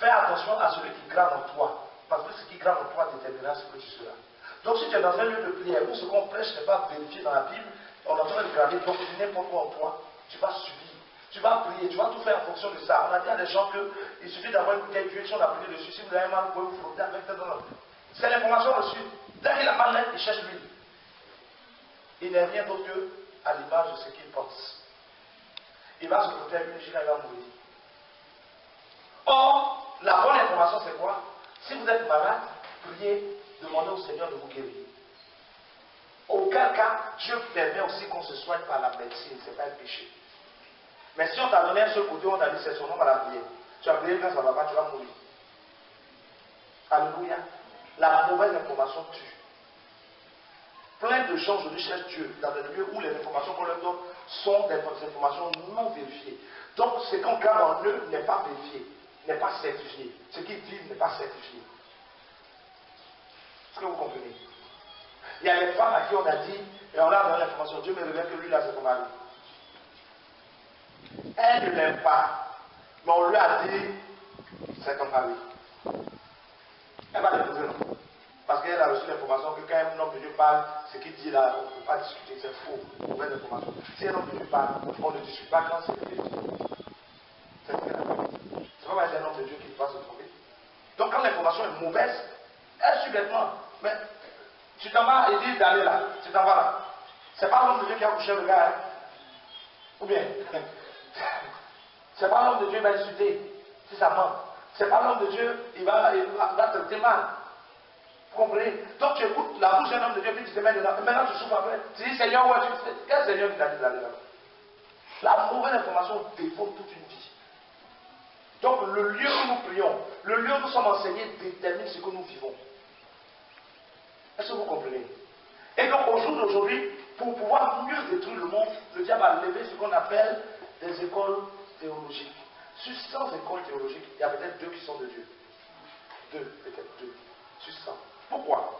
fais attention à celui qui grave en toi. Parce que ce qui grave en toi déterminera ce que tu seras. Donc si tu es dans un lieu de prière où ce qu'on prêche n'est pas vérifié dans la Bible, on est en train de graver, donc n'importe quoi en toi, tu vas subir. Tu vas prier, tu vas tout faire en fonction de ça. On a dit à des gens qu'il suffit d'avoir une bouteille d'huile, si on a prié dessus, si vous avez mal, vous pouvez vous frotter avec ça. C'est l'information reçue. Dès qu'il a mal net, il cherche l'huile. Il n'est rien d'autre qu'à l'image de ce qu'il pense. Il va se frotter avec une huile, il va mourir. Or, la bonne information c'est quoi? Si vous êtes malade, priez, demandez au Seigneur de vous guérir. Auquel cas, Dieu permet aussi qu'on se soigne par la médecine, ce n'est pas un péché. Mais si on t'a donné un seul côté, on t'a dit c'est son nom à la prière. Tu as prié quand ça ne va pas, tu vas mourir. Alléluia. La mauvaise information tue. Plein de gens aujourd'hui cherchent Dieu dans des lieux où les informations qu'on leur donne sont des informations non vérifiées. Donc ce qu'on garde en eux n'est pas vérifié, n'est pas certifié. Ce qu'ils vivent n'est pas certifié. Est-ce que vous comprenez? Il y a des femmes à qui on a dit, et on a donné l'information, Dieu me révèle que lui là c'est ton mari. Elle ne l'aime pas, mais on lui a dit, c'est ton mari. Elle va déposer non. Parce qu'elle a reçu l'information que quand un homme de Dieu parle, ce qu'il dit là, on ne peut pas discuter, c'est faux, mauvaise information. Si un homme de Dieu parle, on ne discute pas quand c'est vérité. C'est ce qu'elle a dit. C'est pas parce que c'est un homme de Dieu qui va se tromper. Donc quand l'information est mauvaise, elle suit bêtement. Mais tu t'en vas et dis d'aller là, tu t'en vas là. C'est pas l'homme de Dieu qui a couché le gars, hein? Ou bien c'est pas l'homme de Dieu qui va insulter si ça ment. C'est pas l'homme de Dieu, il va traiter mal. Vous comprenez? Donc tu écoutes la bouche d'un homme de Dieu, puis tu te mets dedans. Maintenant tu souffres après. Tu dis Seigneur, ouais, quel Seigneur qui t'a dit d'aller là? La mauvaise information défonce toute une vie. Donc le lieu où nous prions, le lieu où nous sommes enseignés détermine ce que nous vivons. Est-ce que vous comprenez? Et donc au jour d'aujourd'hui, pour pouvoir mieux détruire le monde, le diable a levé ce qu'on appelle des écoles théologiques. Sur 100 écoles théologiques, il y a peut-être 2 qui sont de Dieu. 2, peut-être 2. Sur 100. Pourquoi?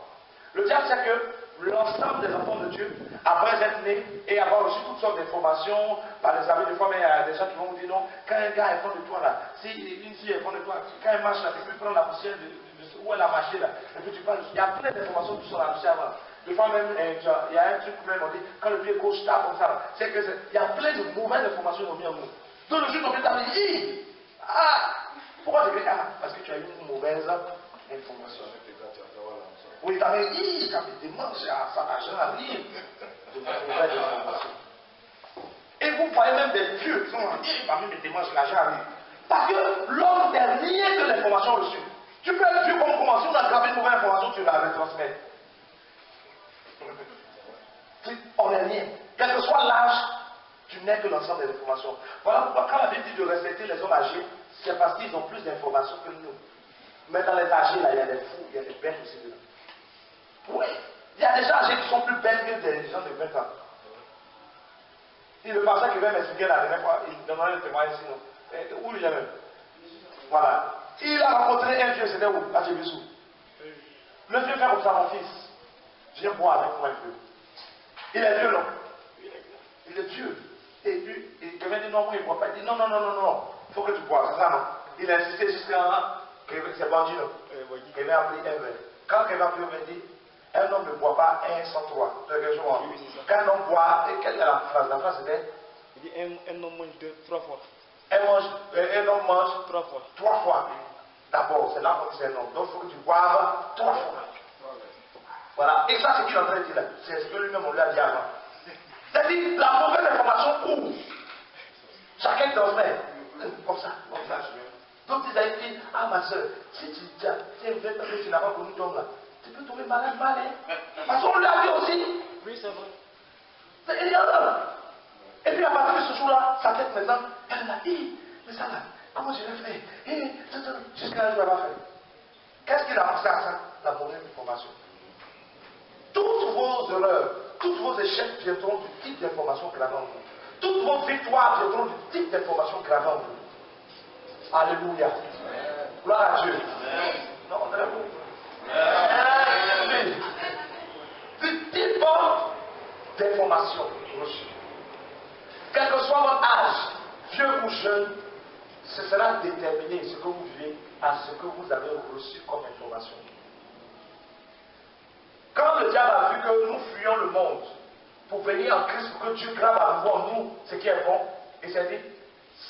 Le diable sait que l'ensemble des enfants de Dieu, après être nés et avoir reçu toutes sortes d'informations par les amis, des fois, mais il y a des gens qui vont vous dire non, quand un gars est fond de toi là, si une fille est fond de toi, quand elle marche là, tu peux prendre la poussière de où elle a marché là, et puis tu parles. Il y a plein d'informations qui sont là-dessus avant. Des fois même, il y a un truc même, on dit, quand le pied gauche tape comme ça, c'est que il y a plein de mauvaises informations qui ont mis en nous. Donc le jour où on t'a dit, pourquoi tu dis parce que tu as eu une mauvaise information. Oui, tu avais dit, quand tu demandes, ça l'argent arrive de mauvaises informations. Et vous voyez même des vieux qui sont en train parmi mes témoins, l'argent arrive. Parce que l'homme n'est rien que l'information reçue. Tu peux être vieux comme comment, si on a gravé une mauvaise information, tu la retransmets. On n'est rien. Quel que soit l'âge, tu n'es que l'ensemble des informations. Voilà pourquoi quand la Bible dit de respecter les hommes âgés, c'est parce qu'ils ont plus d'informations que nous. Mais dans les âgés, là, il y a des fous, il y a des bêtes aussi dedans. Oui, il y a des gens âgés qui sont plus bêtes que des gens de 20 ans. Et le pasteur qui vient m'expliquer la dernière fois, il demandait le témoignage sinon. Où il est même? Voilà. Il a rencontré un vieux, c'était où? À Tchébissou. Le vieux fait comme ça, mon fils. Viens boire avec moi un peu. Il est vieux, non? Il est vieux. Et puis, quelqu'un dit non, moi il ne boit pas. Il dit non, il faut que tu bois, c'est ça, non? Il a insisté jusqu'à c'est bandit, non? Quelqu'un a pris un verre. Quand quelqu'un a pris un verre, il dit un homme ne boit pas un sans trois. Quand un homme boit, et quelle est la phrase? La phrase c'était il dit un homme mange 3 fois. Un homme mange 3 fois. 3 fois. D'abord, c'est là qu'on dit c'est un homme. Donc il faut que tu boives 3 fois. Voilà. Et ça, c'est qu'il est en train de dire là. C'est ce que lui-même on lui a dit avant. C'est-à-dire, la mauvaise information court. Chacun transmet. Comme ça. Donc ils avaient dit, ma soeur, si tu es vrai parce que tu n'as pas connu ton homme là, tu peux tomber malade, hein. Parce qu'on lui a dit aussi. Oui, c'est vrai. Il y en a. Et puis à partir de ce jour-là, sa tête maintenant, elle a dit, mais ça là, comment je vais faire? Jusqu'à là, je ne vais pas faire. Qu'est-ce qu'il a pensé à ça? La mauvaise information. Toutes vos erreurs, tous vos échecs viendront du type d'information gravée en vous. Toutes vos victoires viendront du type d'information gravée en vous. Alléluia. Gloire à Dieu. Non, on est bon. Du type d'information reçue. Quel que soit votre âge, vieux ou jeune, ce sera déterminé ce que vous vivez à ce que vous avez reçu comme information. Quand le diable a vu que nous fuyons le monde pour venir en Christ, pour que Dieu grave à nouveau en nous ce qui est bon, il s'est dit,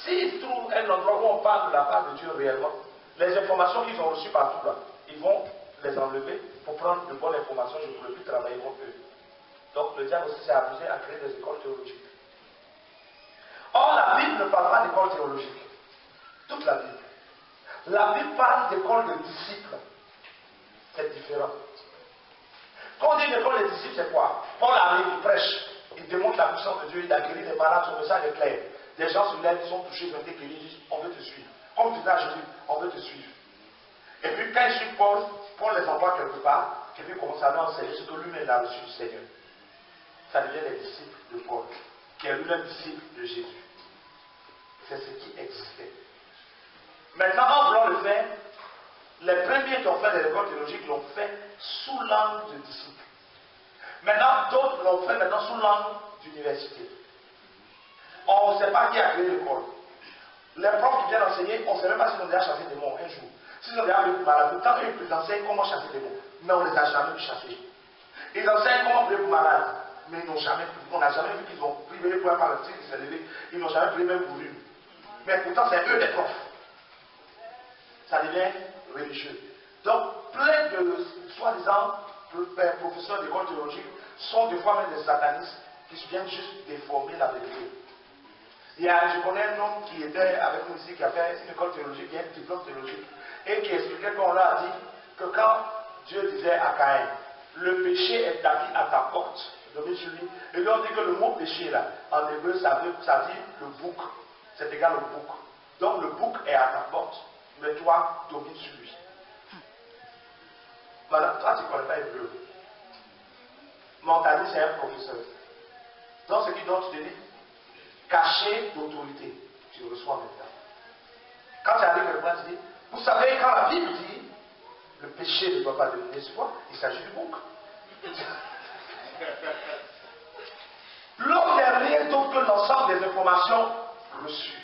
s'ils trouvent un endroit où on parle de la part de Dieu réellement, les informations qu'ils ont reçues partout là, ils vont les enlever pour prendre de bonnes informations, je ne pourrai plus travailler contre eux. Donc le diable aussi s'est amusé à créer des écoles théologiques. Or, la Bible ne parle pas d'école théologique. Toute la Bible. La Bible parle d'école de disciples. C'est différent. Quand on dit une école de disciples, c'est quoi? Paul arrive, il prêche, il démontre la puissance de Dieu, il a guéri les malades, son message est clair. Des gens se lèvent, ils sont touchés, ils ont été guéris, ils disent, on veut te suivre. Comme disait à Jésus, on veut te suivre. Et puis quand ils suivent Paul, Paul les envoie quelque part, et puis il commence à leur enseigner ce que lui-même a reçu du Seigneur. Ça devient les disciples de Paul, qui est lui-même disciple de Jésus. C'est ce qui existait. Maintenant, en voulant le faire, les premiers qui ont fait des écoles théologiques l'ont fait sous l'angle de disciples. Maintenant, d'autres l'ont fait maintenant sous l'angle d'université. On ne sait pas qui a créé l'école. Les profs qui viennent enseigner, on ne sait même pas s'ils ont déjà chassé des mots un jour. S'ils ont déjà eu malade, pourtant ils enseignent comment chasser des mots. Mais on ne les a jamais vu chasser. Ils enseignent comment prier pour malade. Mais ils n'ont jamais pris. On n'a jamais vu qu'ils ont prié pour un paralytique qui s'est levé. Ils n'ont jamais prié même pour lui. Mais pourtant, c'est eux des profs. Ça devient religieux. Donc, plein de soi-disant professeurs d'école théologique sont des fois même des satanistes qui viennent juste déformer la vérité. Je connais un homme qui était avec nous ici, qui a fait une école théologique, qui a un diplôme théologique, et qui expliquait qu'on leur a dit que quand Dieu disait à Caïn, le péché est établi à ta porte, domine sur lui, et lui on dit que le mot péché là, en hébreu, ça dit le bouc, c'est égal au bouc. Donc le bouc est à ta porte, mais toi, domine sur lui. Voilà, toi tu ne connais pas hébreu. Mais on t'a dit c'est un professeur. Donc ce qui doit te dire, caché d'autorité, tu reçois maintenant. Quand tu arrives à tu dis, vous savez, quand la Bible dit, le péché ne doit pas devenir soi, il s'agit du bouc. L'homme n'est rien d'autre que l'ensemble des informations reçues.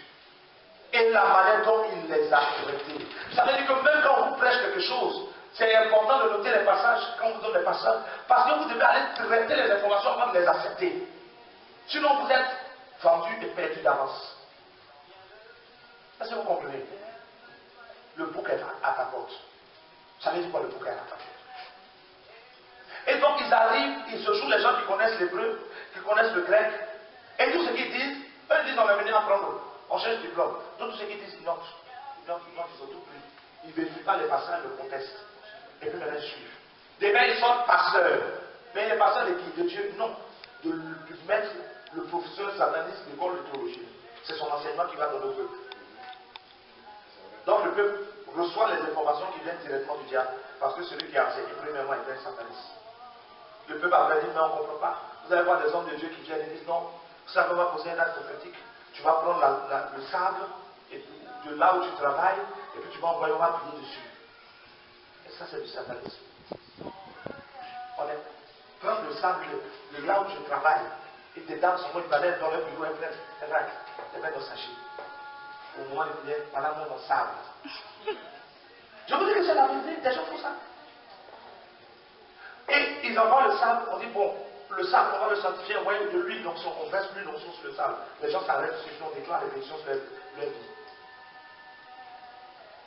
Et la manière dont il les a traitées. Ça veut dire que même quand on vous prêche quelque chose, c'est important de noter les passages, quand on vous donne les passages, parce que vous devez aller traiter les informations avant de les accepter. Sinon vous êtes vendu et perdu d'avance. Est-ce que vous comprenez? Le bouc est à ta porte. Ça veut dire quoi le bouc est à ta porte? Et donc ils arrivent, ils se jouent les gens qui connaissent l'hébreu, qui connaissent le grec, et tout ce qu'ils disent, eux ils disent on est venu apprendre, on cherche du diplôme. Donc tout ce qu'ils disent, ils notent, ils ont tout pris. Ils ne vérifient pas les passages, le contexte. Et puis maintenant ils suivent. Des fois ils sont pasteurs. Mais les pasteurs de qui? De Dieu? Non. De mettre le professeur sataniste de l'école de théologie. C'est son enseignement qui va dans le peuple. Donc le peuple reçoit les informations qui viennent directement du diable, parce que celui qui a enseigné premièrement est un sataniste. Le peuple après dit, mais on ne comprend pas. Vous allez voir des hommes de Dieu qui viennent et disent, non, ça va poser un acte prophétique. Tu vas prendre le sable, et puis, de là où tu travailles, et puis tu vas envoyer, on va prier dessus. Et ça, c'est du satanisme. Prendre le sable de là où je travaille, et tes dames sont moi, ils allaient dans le bureau, elles mettent dans sachet. Au moment de prière, voilà mon sable. Je vous dis que c'est la vérité, des gens font ça. Et ils envoient le sable, on dit bon, le sable, on va le sanctifier, on envoie de l'huile, donc on verse plus d'onction sur le sable. Les gens s'arrêtent, on déclare les bénédictions sur leur vie.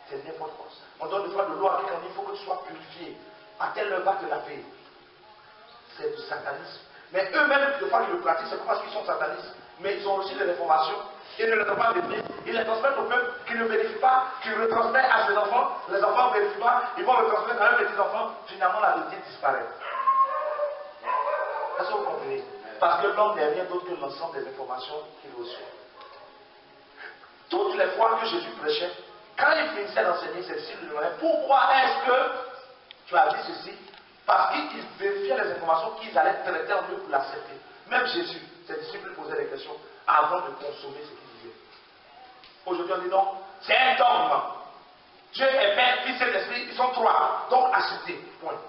C'est n'importe quoi ça. On donne des fois de l'eau à quelqu'un, il faut que tu sois purifié. À telle heure va te laver. C'est du satanisme. Mais eux-mêmes, de fois qu'ils le pratiquent, c'est pas parce qu'ils sont satanistes. Mais ils ont reçu des informations, ils ne les ont pas vérifiées, ils les transmettent au peuple qui ne vérifie pas, qui retransmet à ses enfants, les enfants ne vérifient pas, ils vont retransmettre à leurs petits-enfants, finalement la vérité disparaît. Est-ce que vous comprenez? Parce que l'homme n'est rien d'autre que l'ensemble des informations qu'il reçoit. Toutes les fois que Jésus prêchait, quand il finissait d'enseigner, ses disciples lui demandaient, pourquoi est-ce que tu as dit ceci? Parce qu'ils vérifiaient les informations qu'ils allaient traiter en eux pour l'accepter. Même Jésus, ses disciples lui posaient des questions avant de consommer ce qu'il disait. Aujourd'hui, on dit non, c'est un dogme. Dieu est Père, Fils et Esprit, ils sont trois. Donc acceptez. Point.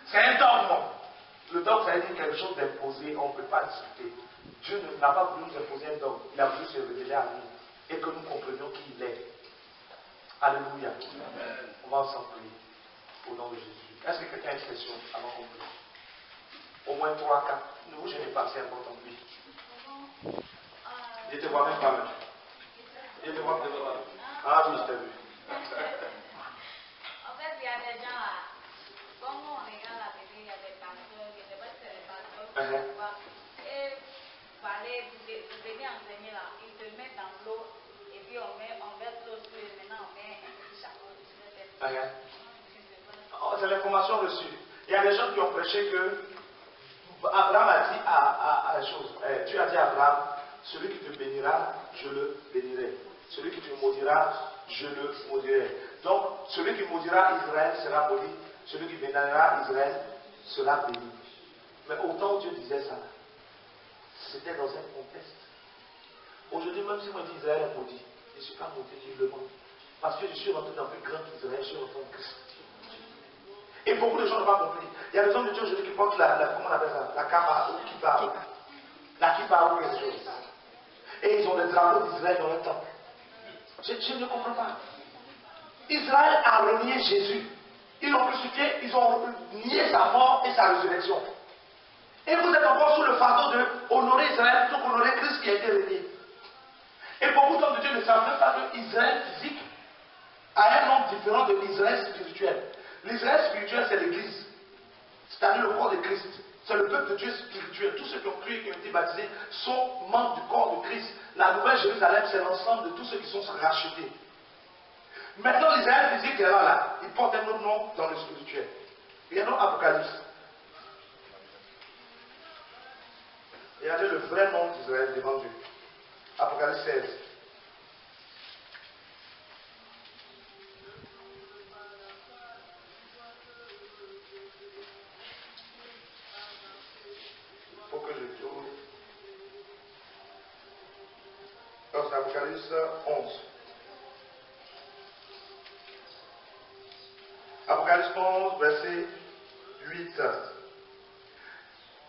C'est un dogme. Le dogme, ça veut dire quelque chose d'imposé, on ne peut pas discuter. Dieu n'a pas voulu nous imposer un dogme, il a voulu se révéler à nous et que nous comprenions qui il est. Alléluia. On va ensemble prier au nom de Jésus. Est-ce que quelqu'un a une question avant qu'on prie? Au moins 3, 4. Ne vous gênez pas, c'est important. Oui. Je te vois même pas même. Je te vois même pas. Ah oui, je t'ai vu. En fait, il y a des gens là, comme on regarde la télé, il y a des pasteurs, je ne sais pas si c'est les pasteurs, et parler, venir enseigner là, ils te mettent dans l'eau, et puis on verse l'eau sur eux, maintenant on met un petit chapeau sur la tête. Oh, c'est l'information reçue. Il y a des gens qui ont prêché que Abraham a dit à la chose. Dieu a dit à Abraham, celui qui te bénira, je le bénirai. Celui qui te maudira, je le maudirai. Donc, celui qui maudira Israël sera maudit. Celui qui bénira Israël sera béni. Mais autant Dieu disait ça, c'était dans un contexte. Aujourd'hui, même si moi je dis Israël est maudit, je ne suis pas maudit nullement. Parce que je suis rentré dans le plus grand qu'Israël, je suis rentré en Christ. Et beaucoup de gens n'ont pas compris. Il y a des hommes de Dieu aujourd'hui qui portent comment on appelle ça? La kippa ou kippa. La kippa ou quelque chose. Et ils ont des drapeaux d'Israël dans le temple. Je ne comprends pas. Israël a renié Jésus. Ils l'ont crucifié, ils ont nié sa mort et sa résurrection. Et vous êtes encore sous le fardeau de honorer Israël plutôt qu'honorer Christ qui a été renié. Et beaucoup d'hommes de Dieu ne savent même pas que Israël physique a un nom différent de l'Israël spirituel. L'Israël spirituel, c'est l'Église, c'est-à-dire le corps de Christ. C'est le peuple de Dieu spirituel. Tous ceux qui ont cru et qui ont été baptisés sont membres du corps de Christ. La Nouvelle Jérusalem, c'est l'ensemble de tous ceux qui sont rachetés. Maintenant, l'Israël physique est là, il porte un autre nom dans le spirituel. Regardons Apocalypse. Regardez le vrai nom d'Israël devant Dieu. Apocalypse 16. Apocalypse 11. Apocalypse 11, verset 8.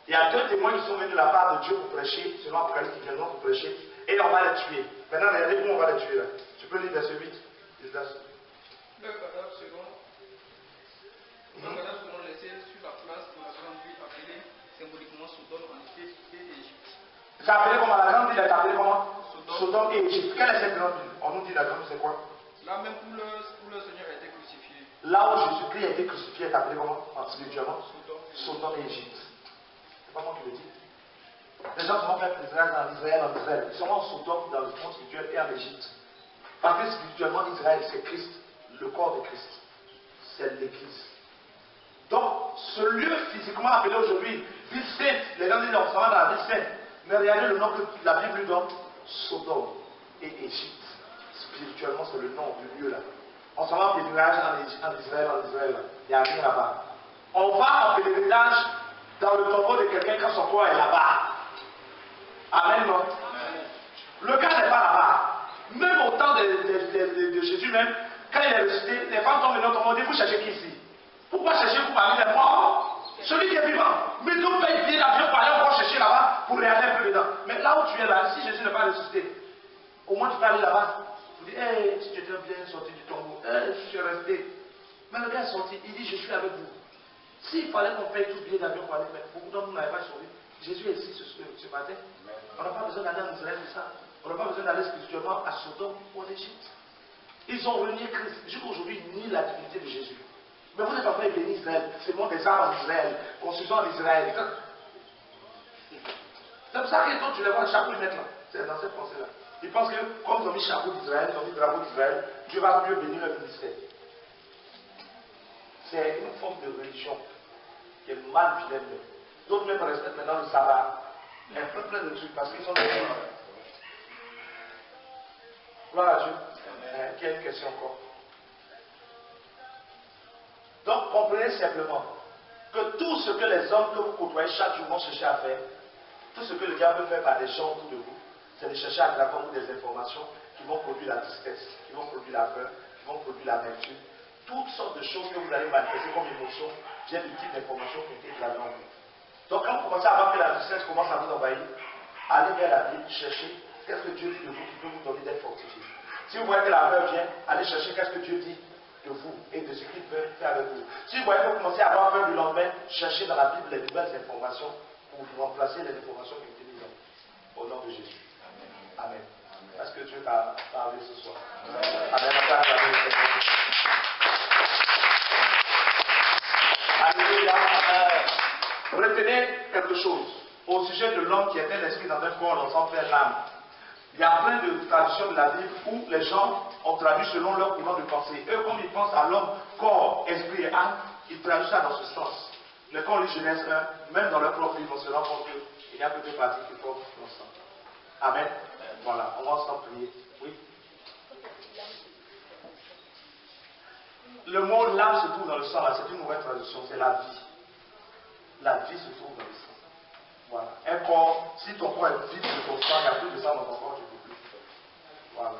Il y a deux témoins qui sont venus de la part de Dieu pour prêcher, selon Apocalypse qui viendront pour prêcher, et on va les tuer. Maintenant, regardez où on va les tuer là. Tu peux lire verset 8. Le cadavre seront laissés sur la place de la grande ville appelée symboliquement Sodome en Égypte et Égypte. C'est appelé comment? La grande ville est appelée comment? Sodome et Égypte. Quelle est cette grande ville? On nous dit la grande ville, c'est quoi? Là même où le Seigneur a été crucifié. Là où Jésus-Christ a été crucifié est appelé comment? Spirituellement? Sodome et Égypte. C'est pas moi qui le dis. Les gens vont faire Israël en Israël. Ils sont en Sodome dans le monde spirituel et en Égypte. Parce que spirituellement, Israël, c'est Christ, le corps de Christ. C'est l'Église. Donc, ce lieu physiquement appelé aujourd'hui ville sainte, les gens disent on s'en va dans la ville sainte. Mais regardez le nom que la Bible lui donne, Sodome et Égypte. Spirituellement, c'est le nom du lieu là. On s'en va en pèlerinage en Israël. Il n'y a rien là-bas. On va en pèlerinage dans le tombeau de quelqu'un quand son corps est là-bas. Amen, non? Le cas n'est pas là-bas. Même au temps de Jésus même, quand il est ressuscité, les femmes sont venues au tombeau, vous cherchez qui ici? Pourquoi cherchez-vous parmi les morts? Celui qui est vivant. Mais nous paye bien l'avion pour aller encore chercher là-bas pour regarder un peu dedans. Mais là où tu es là, si Jésus n'est pas ressuscité, au moins tu peux aller là-bas. Tu dis, hey, si tu étais bien sorti du tombeau, hey, je suis resté. Mais le gars est sorti, il dit, je suis avec vous. S'il fallait qu'on paye tout le billet d'avion pour aller, mais beaucoup d'entre nous n'avaient pas sauvé. Jésus est ici ce matin. On n'a pas besoin d'aller en Israël pour ça. On n'a pas besoin d'aller spirituellement à Sodome ou en Égypte. Ils ont renié Christ. Jusqu'aujourd'hui, ils nient la divinité de Jésus. Mais vous n'êtes pas prêts à bénir Israël. C'est moi des armes en Israël. Construisons en Israël. C'est pour ça que toi, tu les vois, le chapeau, ils mettent là. C'est dans cette pensée-là. Ils pensent que, comme ils ont mis chapeau d'Israël, ils ont mis drapeau d'Israël, Dieu va mieux bénir leur ministère. C'est une forme de religion qui est mal vilaine. D'autres même respectent maintenant le sabbat. Il y a plein de trucs parce qu'ils sont des gens. Gloire à Dieu. Qui a une question encore? Donc comprenez simplement que tout ce que les hommes que vous côtoyez chaque jour vont chercher à faire, tout ce que le diable peut faire par des gens autour de vous, c'est de chercher à graver des informations qui vont produire la tristesse, qui vont produire la peur, qui vont produire l'amertume. Toutes sortes de choses que vous allez manifester comme émotion viennent du type d'information qui ont été gravées en vous. Donc quand vous commencez à voir que la tristesse commence à vous envahir, allez vers la Bible, cherchez qu'est-ce que Dieu dit de vous qui peut vous donner d'être fortifié. Si vous voyez que la peur vient, allez chercher qu'est-ce que Dieu dit de vous et de ce qu'il peut faire avec vous. Si vous voyez que vous commencez à avoir peur du lendemain, cherchez dans la Bible les nouvelles informations pour vous remplacer les informations qui ont été mises au nom de Jésus. Amen. Est-ce que Dieu t'a parlé ce soir? Amen. Alléluia. Retenez quelque chose au sujet de l'homme qui était l'esprit dans un corps, l'ensemble fait l'âme. Il y a plein de traductions de la Bible où les gens ont traduit selon leur courant de pensée. Eux, comme ils pensent à l'homme, corps, esprit et âme, ils traduisent ça dans ce sens. Mais quand on lit Genèse 1, même dans leur propre livre, on se rend compte qu'il n'y a que deux parties qui forment l'ensemble. Amen. Voilà, on va ensemble prier. Oui. Le mot l'âme se trouve dans le sang, là, c'est une nouvelle traduction, c'est la vie. La vie se trouve dans le sang. Voilà. Un corps, si ton corps est vide de ton sang, il n'y a plus de sang dans ton corps, tu ne peux plus. Voilà.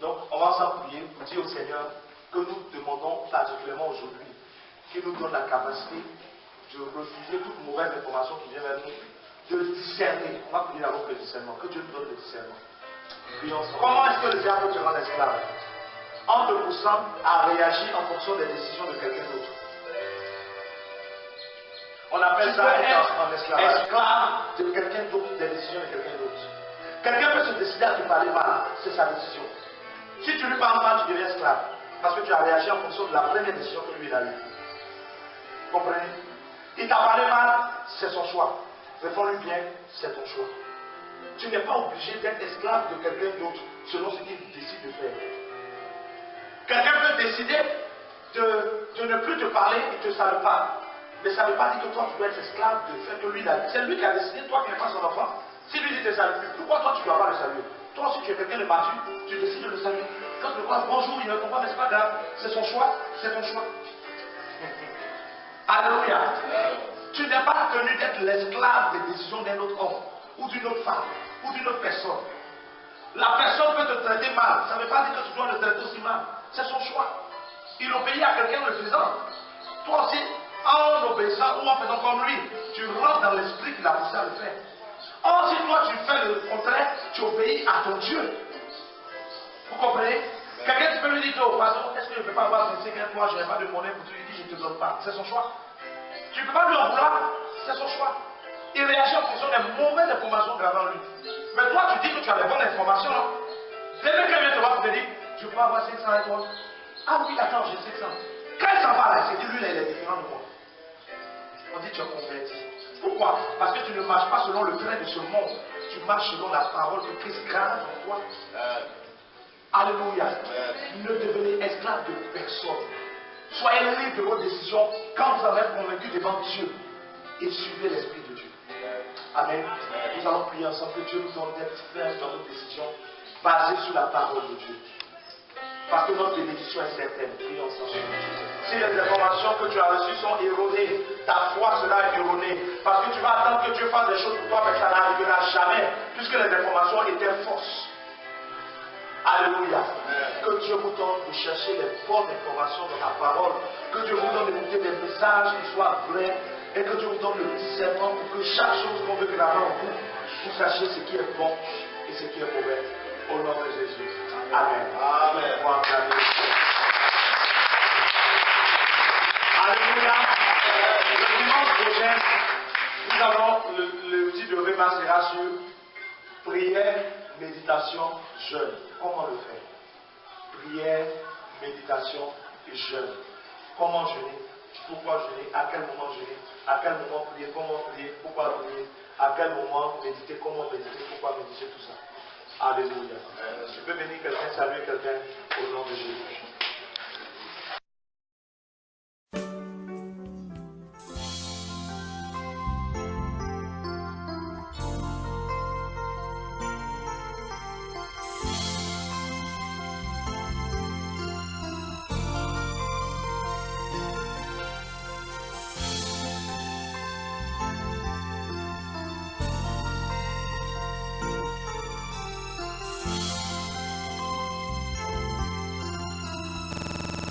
Donc, on va ensemble prier pour dire au Seigneur que nous demandons particulièrement aujourd'hui qu'il nous donne la capacité de refuser toute mauvaise information qui vient vers nous, de discerner. On va prier d'abord le discernement, que Dieu nous donne le discernement. Comment est-ce que le diable te rend esclave? En te poussant à réagir en fonction des décisions de quelqu'un d'autre. On appelle ça être en esclave de quelqu'un d'autre, des décisions de quelqu'un d'autre. Quelqu'un peut se décider à te parler mal, c'est sa décision. Si tu lui parles mal, tu deviens esclave. Parce que tu as réagi en fonction de la première décision que lui il a eue. Vous comprenez? Il t'a parlé mal, c'est son choix. Réponds-lui bien, c'est ton choix. Tu n'es pas obligé d'être esclave de quelqu'un d'autre selon ce qu'il décide de faire. Quelqu'un peut décider de ne plus te parler et que ça ne parle. Mais ça ne veut pas dire que toi tu dois être esclave de faire que lui il a dit. C'est lui qui a décidé, toi qui n'es pas son enfant. Si lui dit de saluer, pourquoi toi tu ne dois pas le saluer? Toi aussi tu es quelqu'un de mature, tu décides de le saluer. Quand tu le vois bonjour, il ne répond pas, mais c'est pas grave. C'est son choix, c'est ton choix. Alléluia. Tu n'es pas tenu d'être l'esclave des décisions d'un autre homme, ou d'une autre femme, ou d'une autre personne. La personne peut te traiter mal, ça ne veut pas dire que tu dois le traiter aussi mal. C'est son choix. Il obéit à quelqu'un le faisant. Toi aussi, en obéissant ou en faisant comme lui, tu rentres dans l'esprit qui l'a poussé à le faire. Or, si toi tu fais le contraire, tu obéis à ton Dieu. Vous comprenez? Quelqu'un tu peux lui dire, oh pardon, est-ce que je ne peux pas avoir 25 mois, je n'ai pas de monnaie pour toi, il dit, je ne te donne pas. C'est son choix. Tu ne peux pas lui en vouloir, c'est son choix. Il réagit en fonction des mauvaises informations gravées en lui. Mais toi, tu dis que tu as les bonnes informations. Dès que quelqu'un te voit, tu te dis, je peux avoir 500 et toi. Ah oui, attends, j'ai 500. Quand il s'en va là, il s'est dit, lui, là, il est différent de moi. On dit, tu es converti. Pourquoi? Parce que tu ne marches pas selon le train de ce monde. Tu marches selon la parole que Christ grave en toi. Alléluia. Ne devenez esclave de personne. Soyez libres de vos décisions quand vous en êtes convaincu devant Dieu. Et suivez l'Esprit de Dieu. Amen. Nous allons prier ensemble que Dieu nous donne d'être fermes dans nos décisions basées sur la parole de Dieu. Parce que notre bénédiction est certaine. Prions ensemble. Si les informations que tu as reçues sont erronées, ta foi sera erronée. Parce que tu vas attendre que Dieu fasse des choses pour toi, mais ça n'arrivera jamais. Puisque les informations étaient fausses. Alléluia. Que Dieu vous donne de chercher les bonnes informations dans la parole. Que Dieu vous donne d'écouter des messages qui soient vrais. Et que Dieu vous donne le discernement pour que chaque chose qu'on veut graver en vous, vous sachiez ce qui est bon et ce qui est mauvais. Au nom de Jésus. Amen. Amen. Alléluia. Le dimanche prochain, nous allons, le petit de Réma sera sur prière, méditation, jeûne. Comment le faire? Prière, méditation et jeûne. Comment jeûner? Pourquoi jeûner? À quel moment jeûner? À quel moment prier? Comment prier? Pourquoi prier? À quel moment méditer? Comment méditer? Pourquoi méditer? Tout ça. Alléluia. Tu peux venir quelqu'un, saluer quelqu'un au nom de Jésus.